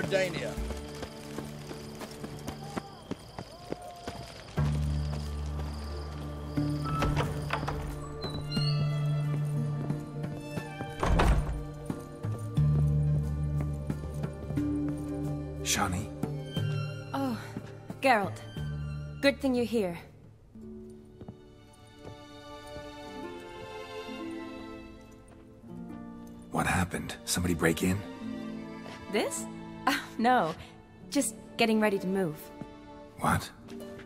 Redania. Shani? Oh, Geralt. Good thing you're here. What happened? Somebody break in? This? No. Just getting ready to move. What?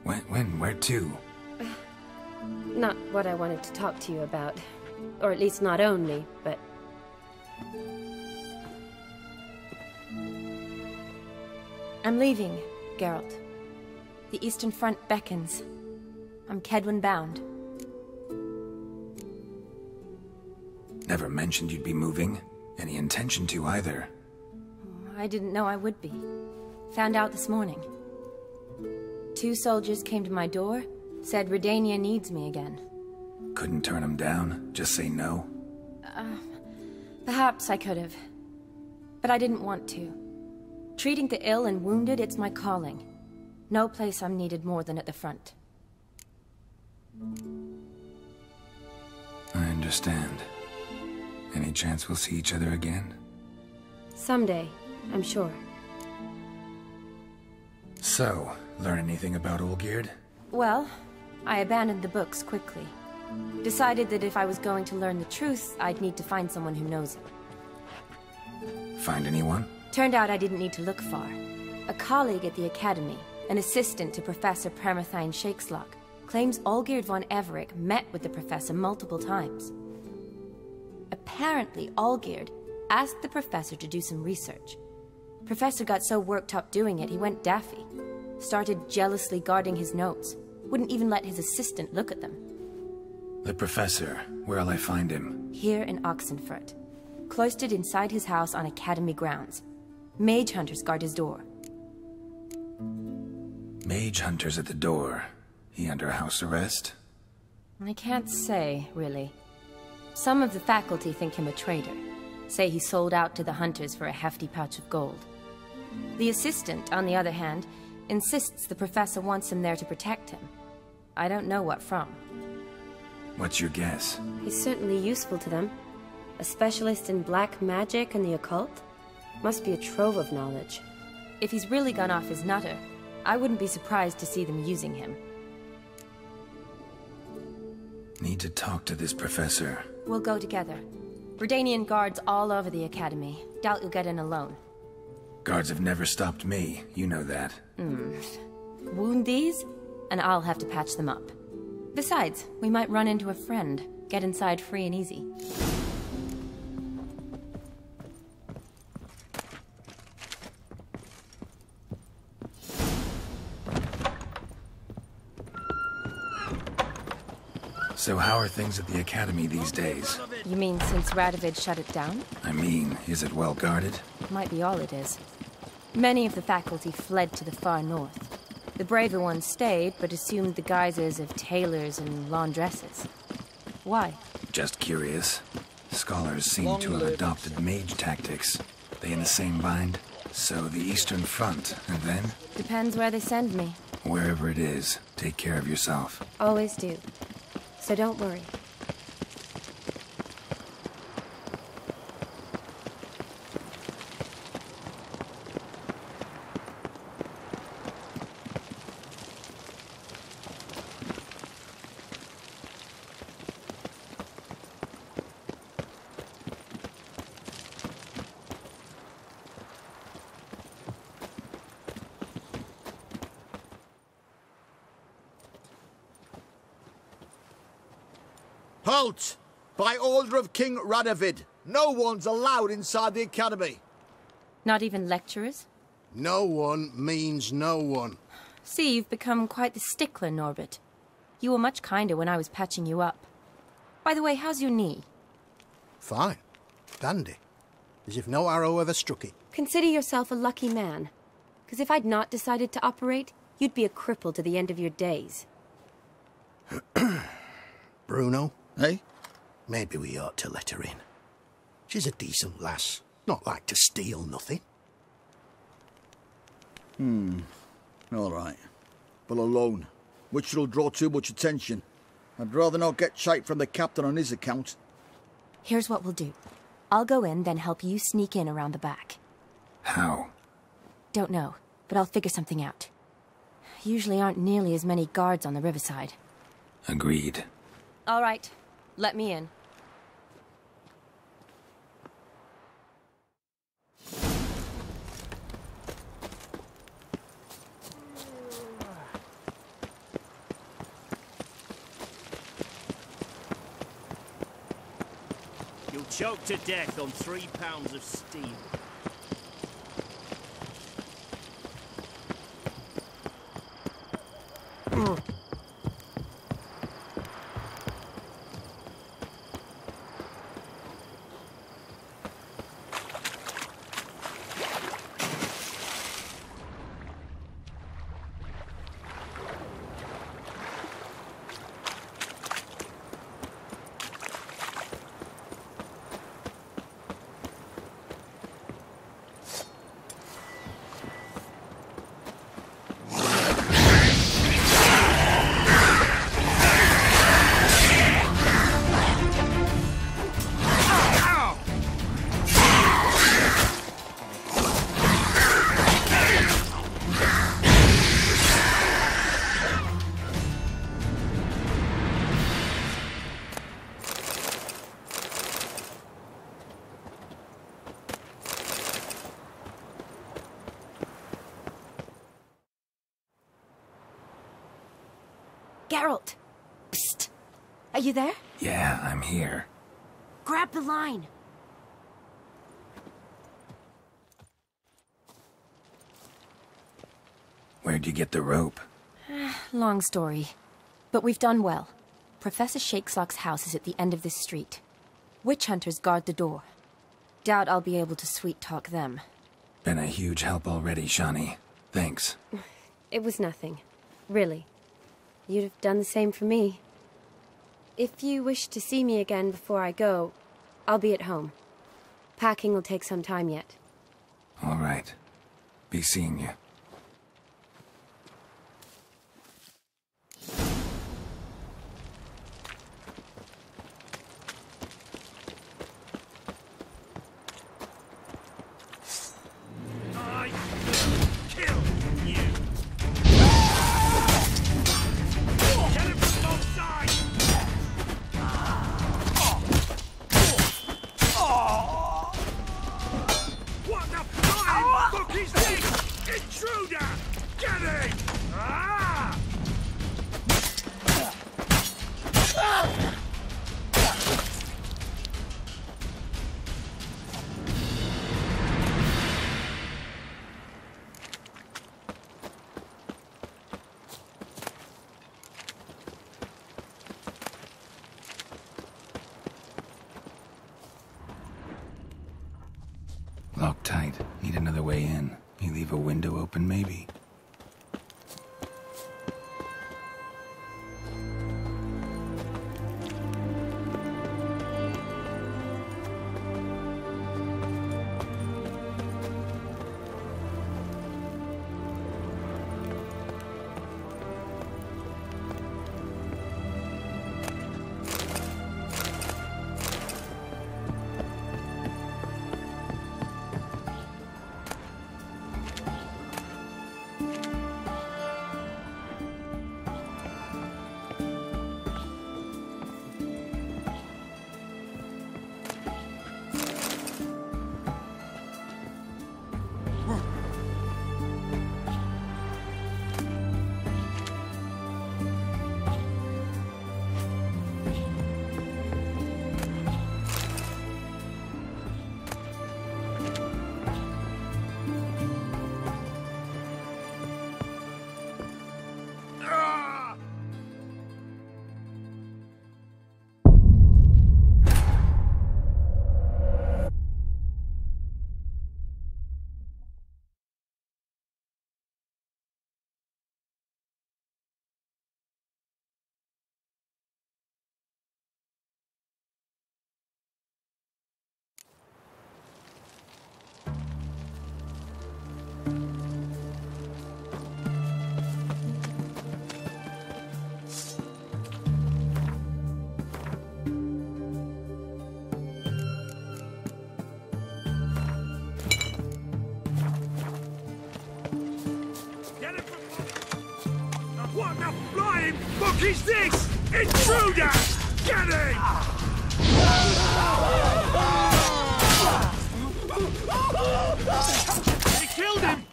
When? Where to? Not what I wanted to talk to you about. Or at least not only, but... I'm leaving, Geralt. The Eastern Front beckons. I'm Kedwen bound. Never mentioned you'd be moving. Any intention to either. I didn't know I would be. Found out this morning. 2 soldiers came to my door, said Redania needs me again. Couldn't turn them down? Just say no? Perhaps I could have. But I didn't want to. Treating the ill and wounded, it's my calling. No place I'm needed more than at the front. I understand. Any chance we'll see each other again? someday, I'm sure. So, learn anything about Olgierd? Well, I abandoned the books quickly. Decided that if I was going to learn the truth, I'd need to find someone who knows it. Find anyone? Turned out I didn't need to look far. A colleague at the Academy, an assistant to Professor Permathine Shakeslock, claims Olgierd von Everec met with the professor multiple times. Apparently, Olgierd asked the professor to do some research. Professor got so worked up doing it, he went daffy. Started jealously guarding his notes. Wouldn't even let his assistant look at them. The professor, where'll I find him? Here in Oxenfurt. Cloistered inside his house on Academy grounds. Mage hunters guard his door. Mage hunters at the door. He under house arrest? I can't say, really. Some of the faculty think him a traitor. Say he sold out to the hunters for a hefty pouch of gold. The assistant, on the other hand, insists the professor wants him there to protect him. I don't know what from. What's your guess? He's certainly useful to them. A specialist in black magic and the occult? Must be a trove of knowledge. If he's really gone off his nutter, I wouldn't be surprised to see them using him. Need to talk to this professor. We'll go together. Redanian guards all over the Academy. Doubt you'll get in alone. Guards have never stopped me, you know that. Wound these, and I'll have to patch them up. Besides, we might run into a friend. Get inside free and easy. So how are things at the Academy these days? You mean since Radovid shut it down? I mean, is it well guarded? Might be all it is. Many of the faculty fled to the far north. The braver ones stayed, but assumed the guises of tailors and laundresses. Why? Just curious. Scholars seem to have adopted mage tactics. They in the same bind? So the Eastern Front, and then? Depends where they send me. Wherever it is, take care of yourself. Always do. So don't worry. Halt! By order of King Radovid, no one's allowed inside the Academy. Not even lecturers? No one means no one. See, you've become quite the stickler, Norbert. You were much kinder when I was patching you up. By the way, how's your knee? Fine. Dandy. As if no arrow ever struck it. Consider yourself a lucky man. Because if I'd not decided to operate, you'd be a cripple to the end of your days. Bruno? Eh? Maybe we ought to let her in. She's a decent lass. Not like to steal nothing. All right. But alone, which will draw too much attention. I'd rather not get shite from the captain on his account. Here's what we'll do. I'll go in, then help you sneak in around the back. How? Don't know, but I'll figure something out. Usually aren't nearly as many guards on the riverside. Agreed. All right, let me in. You'll choke to death on 3 pounds of steel. Geralt! Psst! Are you there? Yeah, I'm here. Grab the line! Where'd you get the rope? Long story. But we've done well. Professor Shakesock's house is at the end of this street. Witch hunters guard the door. Doubt I'll be able to sweet-talk them. Been a huge help already, Shani. Thanks. It was nothing. Really. You'd have done the same for me. If you wish to see me again before I go, I'll be at home. Packing will take some time yet. All right. Be seeing you. I will kill you! Get him from both sides! What the flying fuck is this? Intruder! Get him! Ah! Locked tight. Need another way in. You leave a window open, maybe? fuck is this? Intruder! Get him! He killed him!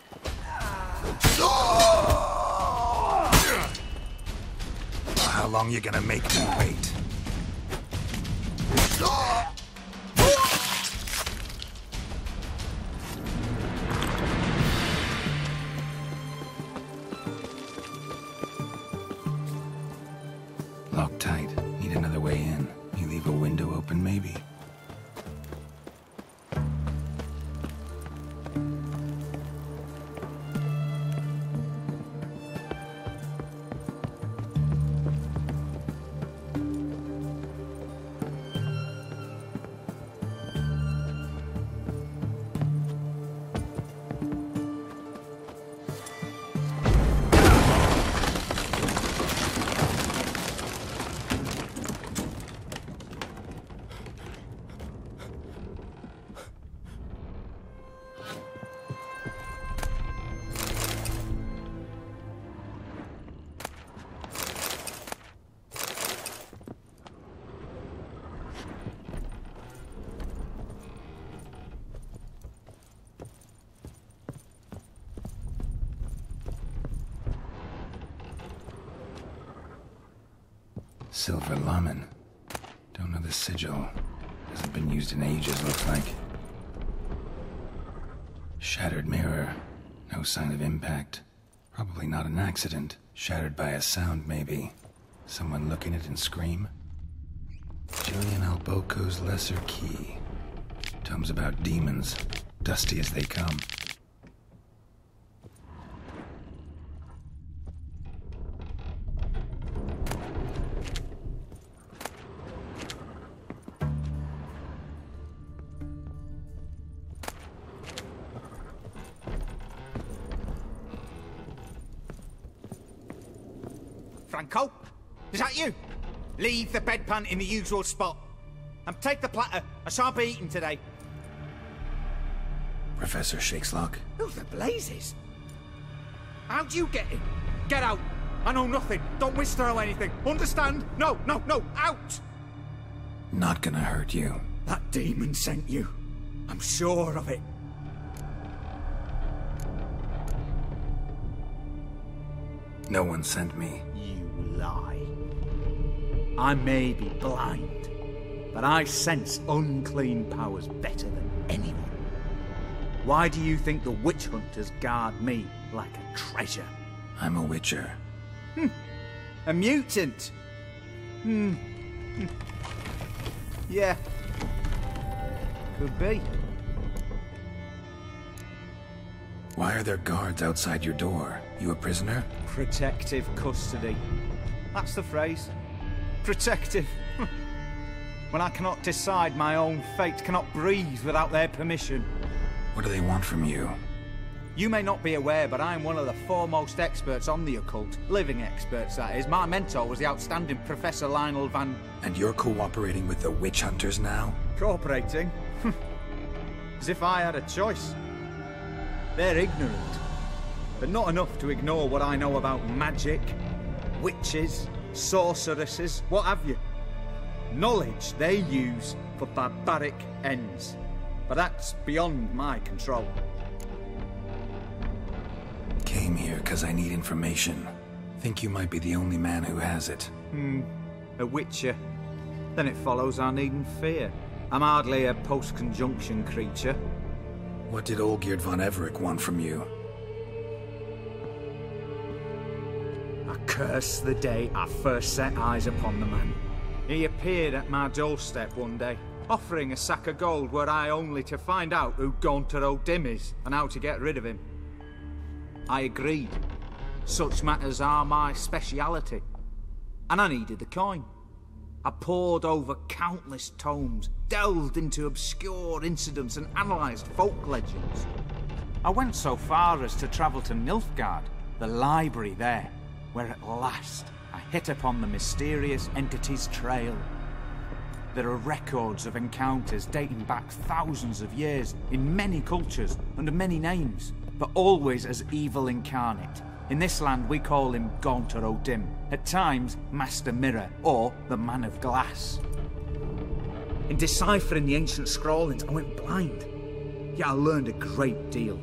How long you gonna make me wait? Locked tight. Need another way in. You leave a window open, maybe? Silver Lamen. Don't know the sigil. Hasn't been used in ages, looks like. Shattered mirror. No sign of impact. Probably not an accident. Shattered by a sound, maybe. Someone look in it and scream? Julian Alboco's Lesser Key. Tomes about demons. Dusty as they come. Franco? Is that you? Leave the bedpan in the usual spot. And take the platter. I shan't be eating today. Professor Shakeslock? Who the blazes? How'd you get in? Get out. I know nothing. Don't whisper or anything. Understand? No, no, no. Out! Not gonna hurt you. That demon sent you. I'm sure of it. No one sent me. You lie. I may be blind, but I sense unclean powers better than anyone. Why do you think the witch hunters guard me like a treasure? I'm a witcher. A mutant? Yeah. Could be. Why are there guards outside your door? You a prisoner? Protective custody. That's the phrase. Protective. When I cannot decide my own fate, cannot breathe without their permission. What do they want from you? You may not be aware, but I'm one of the foremost experts on the occult. Living experts, that is. My mentor was the outstanding Professor Lionel Van... And you're cooperating with the witch hunters now? Cooperating? As if I had a choice. They're ignorant, but not enough to ignore what I know about magic, witches, sorceresses, what have you. Knowledge they use for barbaric ends, but that's beyond my control. Came here because I need information. Think you might be the only man who has it. A witcher. Then it follows I needn't fear. I'm hardly a post-conjunction creature. What did Olgierd von Everec want from you? I curse the day I first set eyes upon the man. He appeared at my doorstep one day, offering a sack of gold were I only to find out who Gaunter O'Dim is and how to get rid of him. I agreed. Such matters are my speciality. And I needed the coin. I pored over countless tomes, delved into obscure incidents and analysed folk legends. I went so far as to travel to Nilfgaard, the library there, where at last I hit upon the mysterious entity's trail. There are records of encounters dating back thousands of years, in many cultures, under many names, but always as evil incarnate. In this land, we call him Gaunter O'Dim, at times Master Mirror, or the Man of Glass. In deciphering the ancient scrawlings, I went blind. Yet I learned a great deal.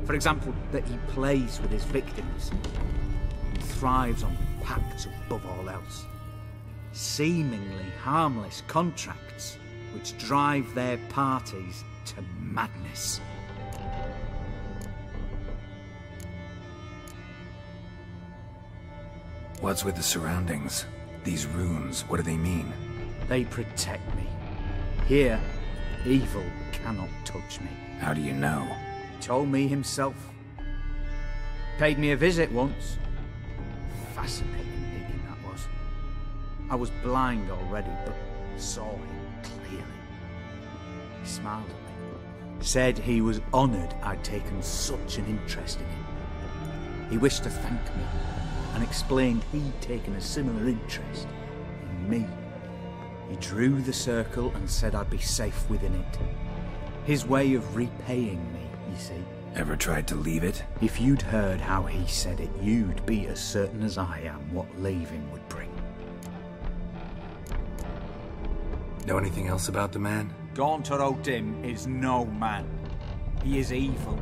For example, that he plays with his victims and thrives on pacts above all else. Seemingly harmless contracts which drive their parties to madness. What's with the surroundings? These runes, what do they mean? They protect me. Here, evil cannot touch me. How do you know? He told me himself. Paid me a visit once. Fascinating meeting that was. I was blind already, but saw him clearly. He smiled at me. Said he was honoured I'd taken such an interest in him. He wished to thank me, and explained he'd taken a similar interest in me. He drew the circle and said I'd be safe within it. His way of repaying me, you see. Ever tried to leave it? If you'd heard how he said it, you'd be as certain as I am what leaving would bring. Know anything else about the man? Gaunter O'Dim is no man. He is evil.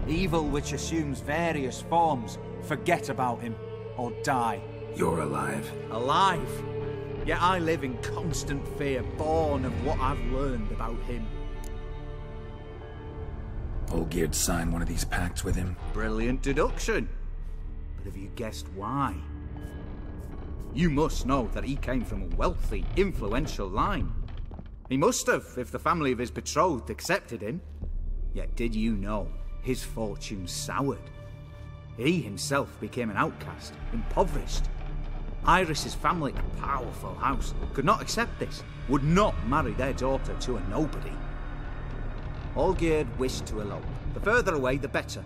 Evil which assumes various forms. Forget about him, or die. You're alive. Alive? Yet I live in constant fear, born of what I've learned about him. Olgierd signed one of these pacts with him? Brilliant deduction. But have you guessed why? You must know that he came from a wealthy, influential line. He must have, if the family of his betrothed accepted him. Yet did you know his fortune soured? He himself became an outcast, impoverished. Iris's family, a powerful house, could not accept this, would not marry their daughter to a nobody. Olgierd wished to elope. The further away, the better.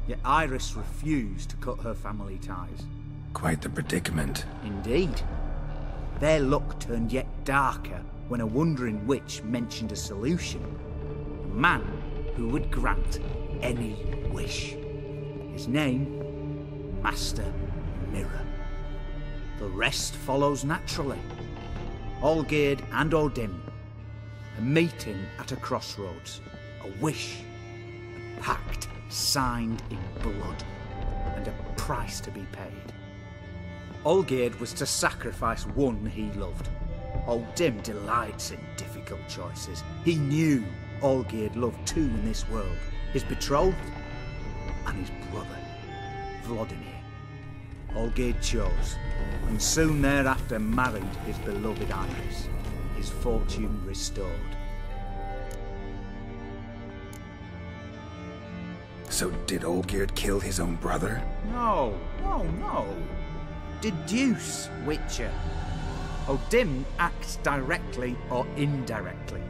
Yet Iris refused to cut her family ties. Quite the predicament. Indeed. Their luck turned yet darker when a wandering witch mentioned a solution. A man who would grant any wish. His name, Master Mirror. The rest follows naturally. Olgierd and O'Dim, a meeting at a crossroads, a wish, a pact signed in blood, and a price to be paid. Olgierd was to sacrifice one he loved. O'Dim delights in difficult choices. He knew Olgierd loved two in this world, his betrothed and his brother, Vladimir. Olgierd chose, and soon thereafter married his beloved Iris, his fortune restored. So did Olgierd kill his own brother? No. Deduce, Witcher. O'Dim acts directly or indirectly.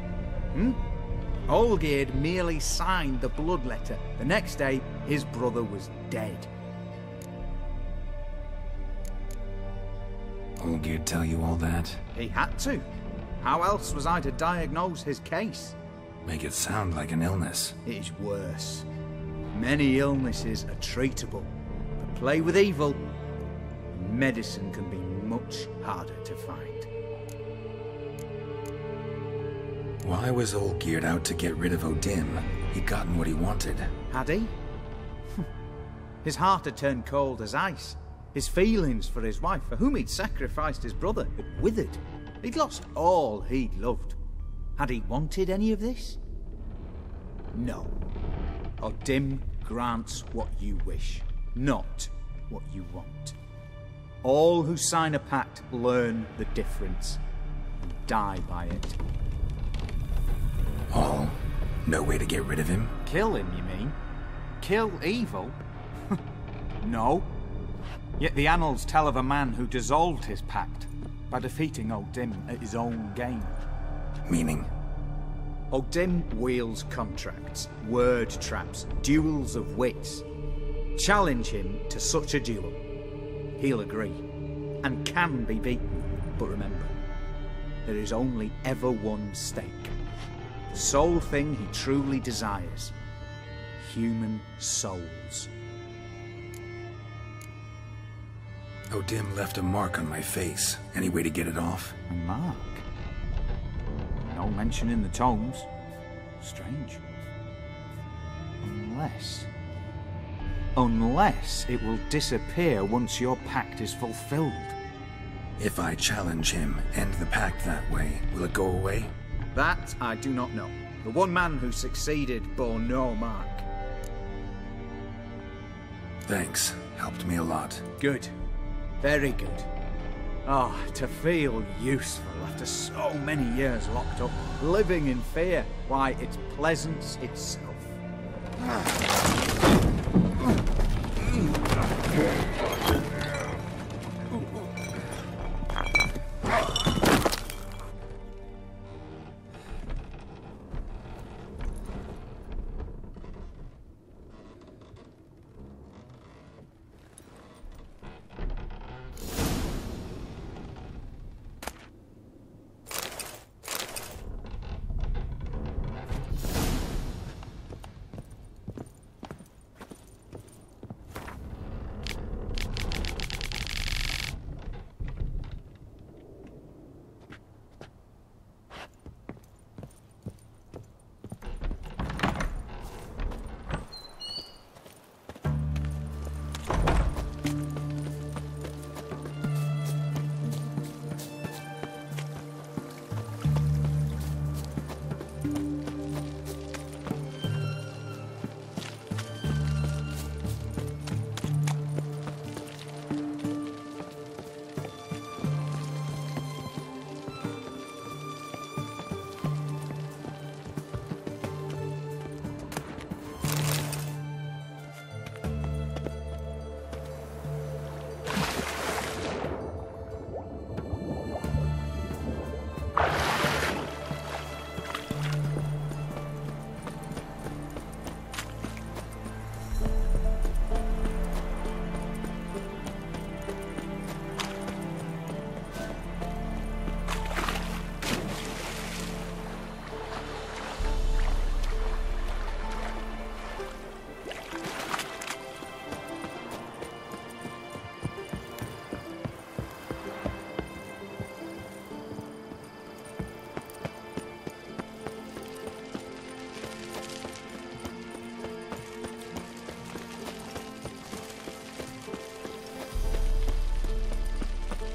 Olgierd merely signed the blood letter. The next day, his brother was dead. Olgierd tell you all that? He had to. How else was I to diagnose his case? Make it sound like an illness. It is worse. Many illnesses are treatable, but play with evil, medicine can be much harder to find. Why was Olgierd out to get rid of O'Dim? He'd gotten what he wanted. Had he? His heart had turned cold as ice. His feelings for his wife, for whom he'd sacrificed his brother, had withered. He'd lost all he'd loved. Had he wanted any of this? No. O'Dim grants what you wish, not what you want. All who sign a pact learn the difference and die by it. All? No way to get rid of him? Kill him, you mean? Kill evil? No. Yet the annals tell of a man who dissolved his pact by defeating O'Dim at his own game. Meaning? O'Dim wields contracts, word traps, duels of wits. Challenge him to such a duel. He'll agree, and can be beaten. But remember, there is only ever one stake. The sole thing he truly desires. Human souls. O'Dim left a mark on my face. Any way to get it off? A mark? No mention in the tomes. Strange. Unless it will disappear once your pact is fulfilled. If I challenge him, end the pact that way, will it go away? That I do not know. The one man who succeeded bore no mark. Thanks. Helped me a lot. Good. Very good. Ah, to feel useful after so many years locked up, living in fear. Why, it's pleasance itself.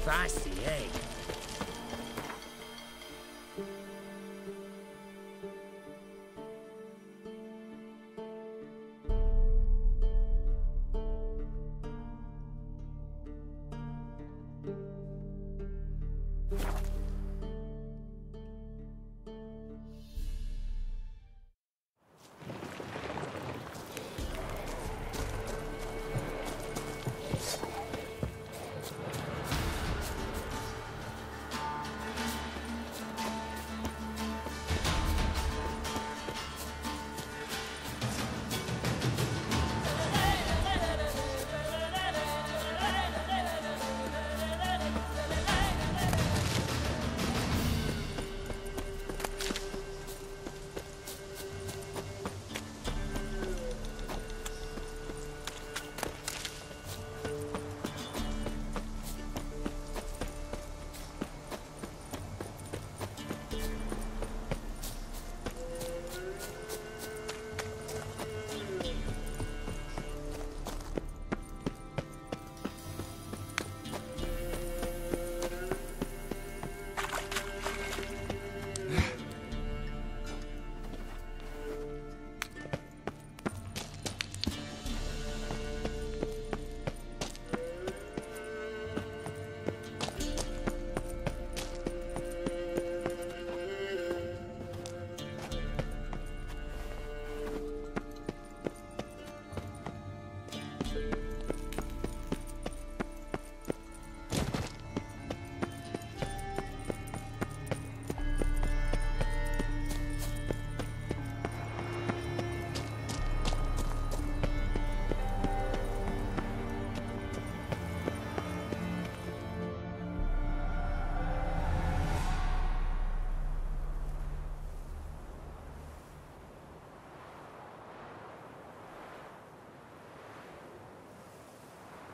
Feisty, eh?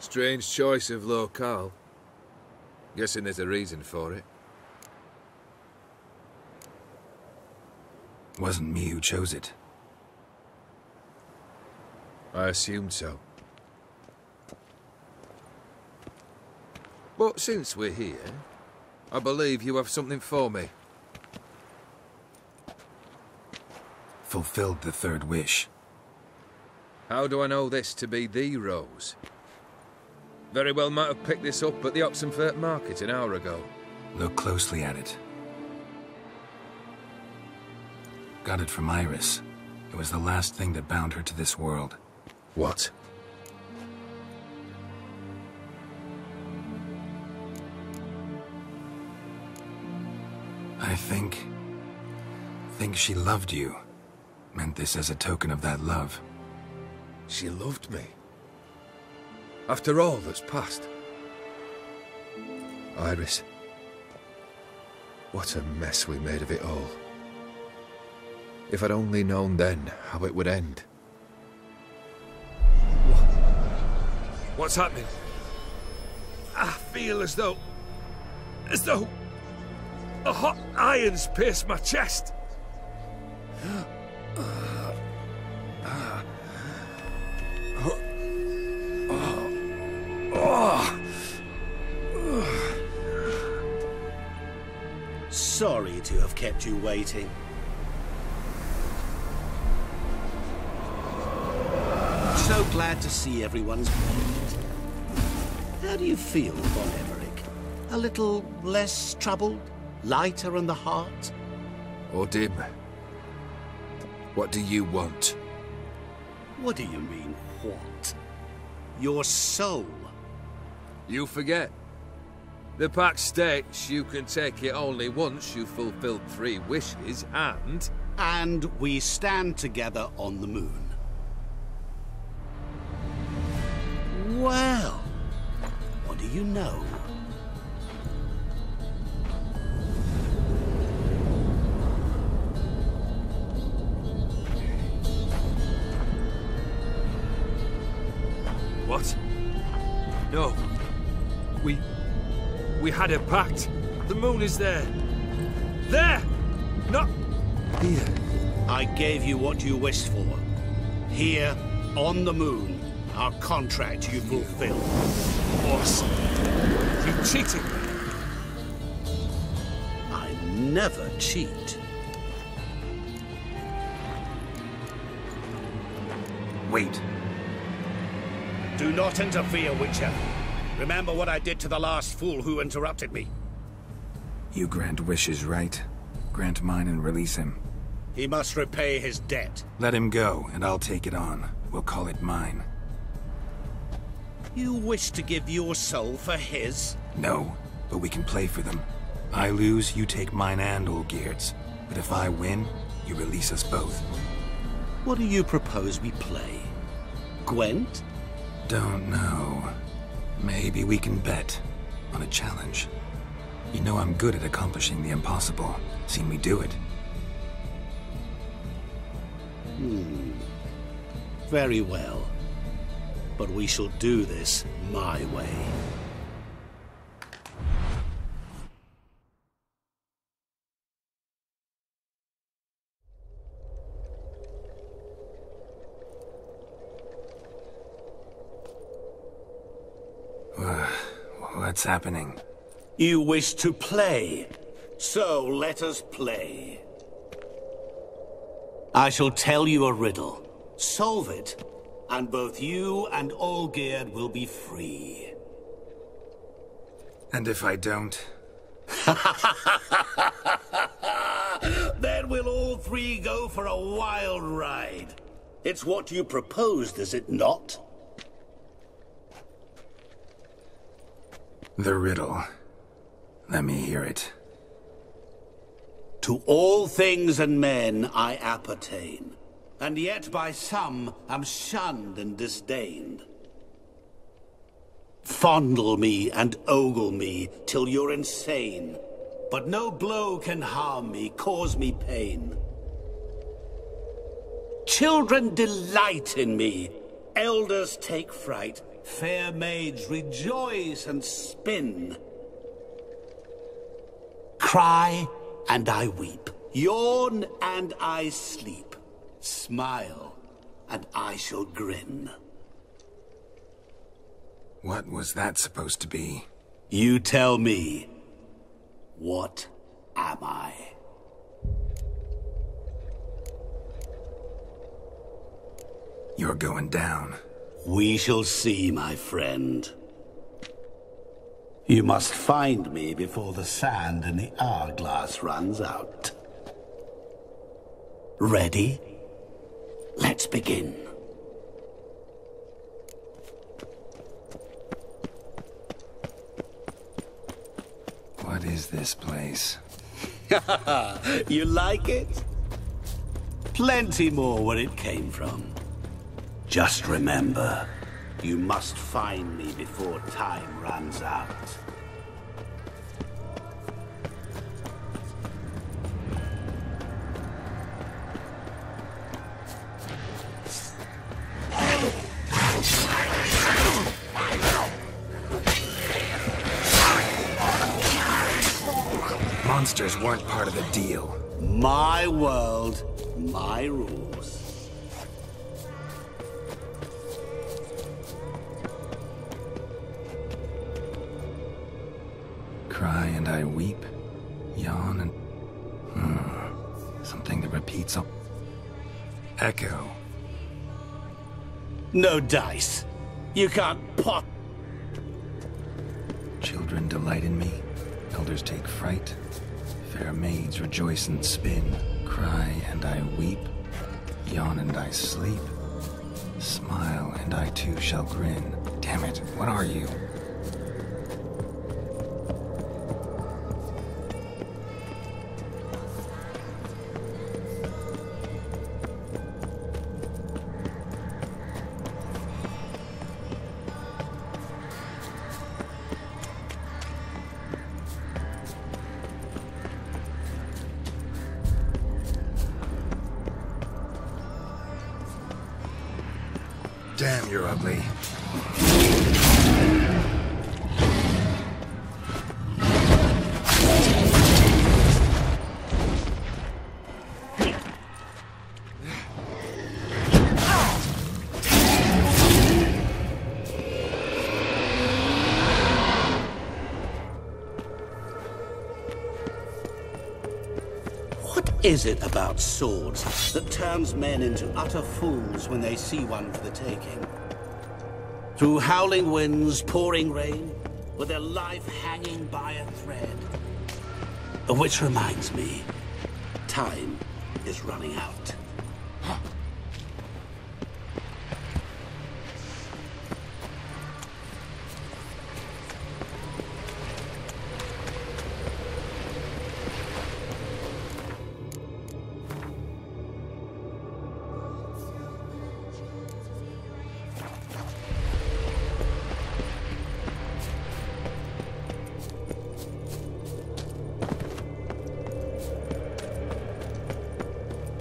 Strange choice of locale. Guessing there's a reason for it. Wasn't me who chose it. I assumed so. But since we're here, I believe you have something for me. Fulfilled the third wish. How do I know this to be the rose? Very well might have picked this up at the Oxenfurt market an hour ago. Look closely at it. Got it from Iris. It was the last thing that bound her to this world. What? I think she loved you. Meant this as a token of that love. She loved me. After all that's passed. Iris. What a mess we made of it all. If I'd only known then how it would end. What's happening? I feel as though a hot iron's pierced my chest. Sorry to have kept you waiting. So glad to see everyone's made. How do you feel, Von Emmerich? A little less troubled? Lighter in the heart? Odim, what do you want? What do you mean, what? Your soul. You forget. The pact states you can take it only once you've fulfilled 3 wishes, and... And we stand together on the moon. Well, what do you know? What? No. We had a pact. The moon is there. There! Not here. I gave you what you wished for. Here, on the moon, our contract you fulfilled. Awesome. You cheated me. I never cheat. Wait. Do not interfere, Witcher. Remember what I did to the last fool who interrupted me. You grant wishes, right? Grant mine and release him. He must repay his debt. Let him go, and I'll take it on. We'll call it mine. You wish to give your soul for his? No, but we can play for them. I lose, you take mine and Olgierd's. But if I win, you release us both. What do you propose we play? Gwent? Don't know. Maybe we can bet on a challenge. You know I'm good at accomplishing the impossible. Seen me do it. Very well. But we shall do this my way. What's happening? You wish to play, so let us play. I shall tell you a riddle. Solve it, and both you and Olgierd will be free. And if I don't? Then we'll all 3 go for a wild ride. It's what you proposed, is it not? The riddle. Let me hear it. To all things and men I appertain, and yet by some am shunned and disdained. Fondle me and ogle me till you're insane, but no blow can harm me, cause me pain. Children delight in me, elders take fright, Fair maids, rejoice and spin. Cry and I weep. Yawn and I sleep. Smile and I shall grin. What was that supposed to be? You tell me. What am I? You're going down. We shall see, my friend. You must find me before the sand in the hourglass runs out. Ready? Let's begin. What is this place? You like it? Plenty more where it came from. Just remember, you must find me before time runs out. Monsters weren't part of the deal. My world, my rules. Cry and I weep, yawn and... something that repeats up. Echo. No dice. You can't pot. Children delight in me, elders take fright. Fair maids rejoice and spin. Cry and I weep, yawn and I sleep. Smile and I too shall grin. Damn it, what are you? Damn, you're ugly. What is it about swords that turns men into utter fools when they see one for the taking? Through howling winds, pouring rain, with their life hanging by a thread. Which reminds me, time is running out.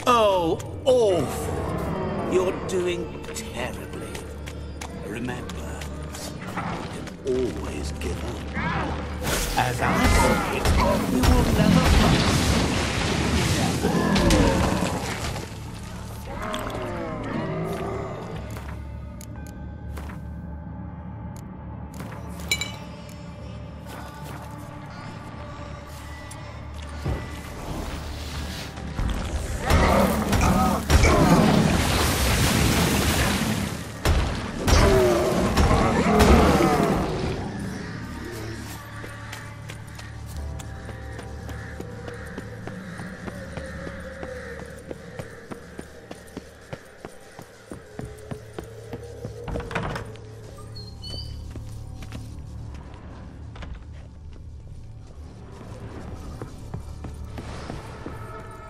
Oh, awful. You're doing terribly. Remember, you can always give up. As I say, you will never find.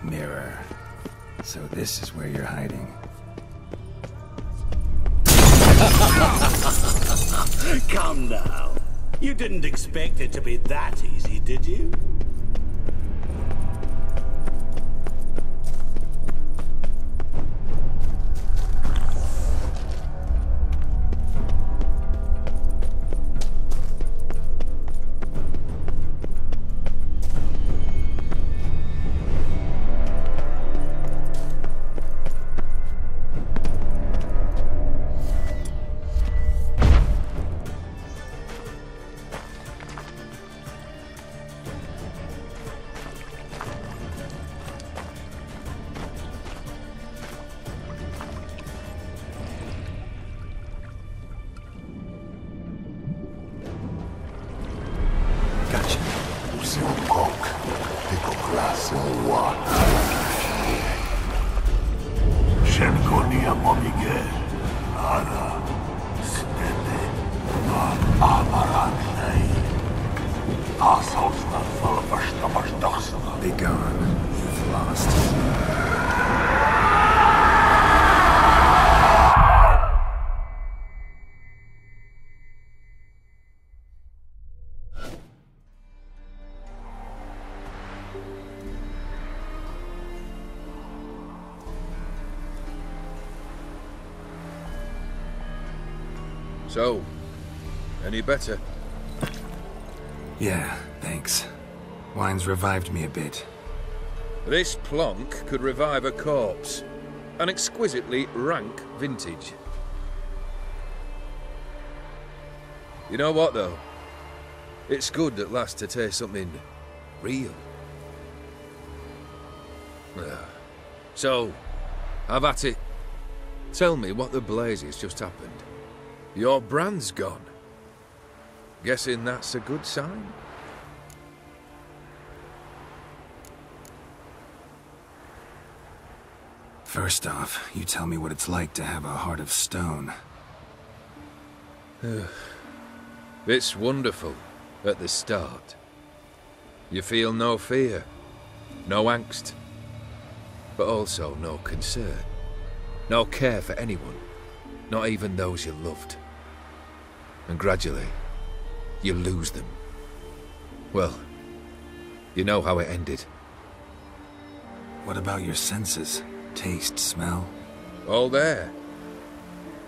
Mirror. So this is where you're hiding. Come now. You didn't expect it to be that easy, did you? Shenkonia Momige, Ara, Stede, Amaranei, Asosna Falafashtamash. Be gone. You've lost. So, any better? Yeah, thanks. Wine's revived me a bit. This plonk could revive a corpse. An exquisitely rank vintage. You know what, though? It's good at last to taste something real. So, have at it. Tell me what the blazes just happened. Your brand's gone. Guessing that's a good sign? First off, you tell me what it's like to have a heart of stone. It's wonderful at the start. You feel no fear, no angst, but also no concern, no care for anyone, not even those you loved. And gradually, you lose them. Well, you know how it ended. What about your senses? Taste, smell? All there.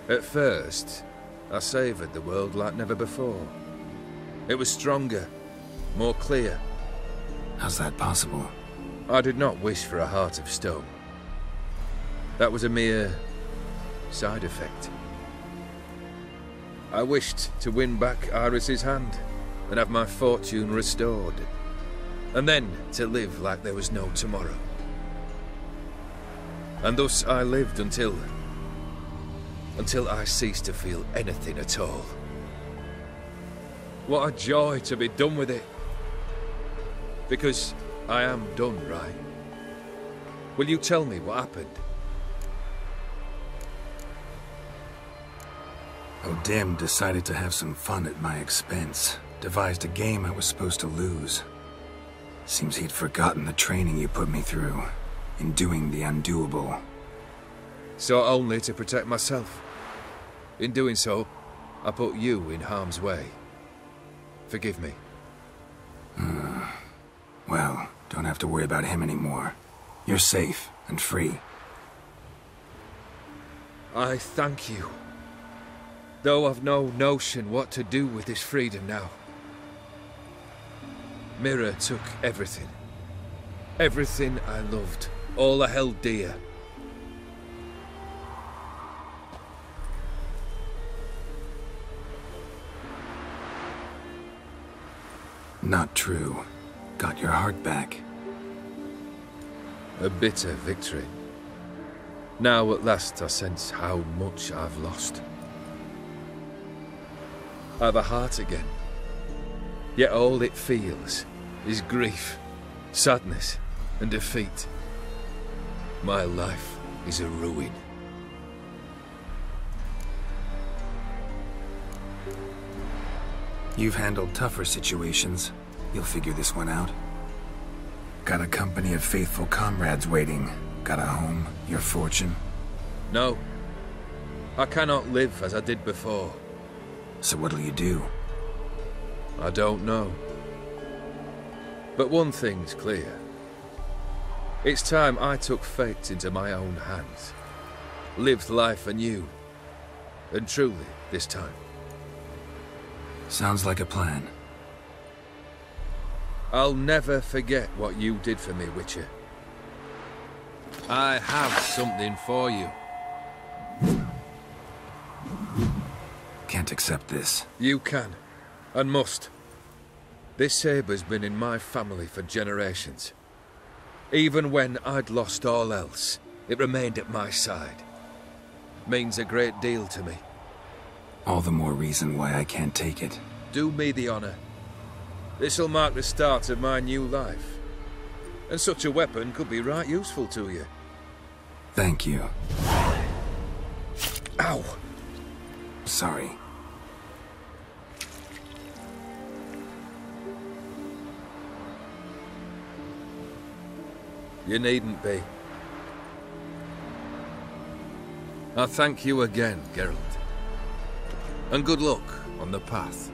At first, I savoured the world like never before. It was stronger, more clear. How's that possible? I did not wish for a heart of stone. That was a mere side effect. I wished to win back Iris's hand and have my fortune restored, and then to live like there was no tomorrow. And thus I lived until I ceased to feel anything at all. What a joy to be done with it. Because I am done, right? Will you tell me what happened? O'Dim decided to have some fun at my expense. Devised a game I was supposed to lose. Seems he'd forgotten the training you put me through. In doing the undoable. So only to protect myself. In doing so, I put you in harm's way. Forgive me. Well, don't have to worry about him anymore. You're safe and free. I thank you. Though I've no notion what to do with this freedom now. Mira took everything. Everything I loved. All I held dear. Not true. Got your heart back. A bitter victory. Now at last I sense how much I've lost. I've a heart again. Yet all it feels is grief, sadness, and defeat. My life is a ruin. You've handled tougher situations. You'll figure this one out. Got a company of faithful comrades waiting. Got a home, your fortune. No. I cannot live as I did before. So what'll you do? I don't know. But one thing's clear. It's time I took fate into my own hands. Lived life anew. And truly, this time. Sounds like a plan. I'll never forget what you did for me, Witcher. I have something for you. Can't accept this. You can, and must. This sabre's been in my family for generations. Even when I'd lost all else, it remained at my side. Means a great deal to me. All the more reason why I can't take it. Do me the honor. This'll mark the start of my new life. And such a weapon could be right useful to you. Thank you. Ow! Sorry. You needn't be. I thank you again, Geralt. And good luck on the path.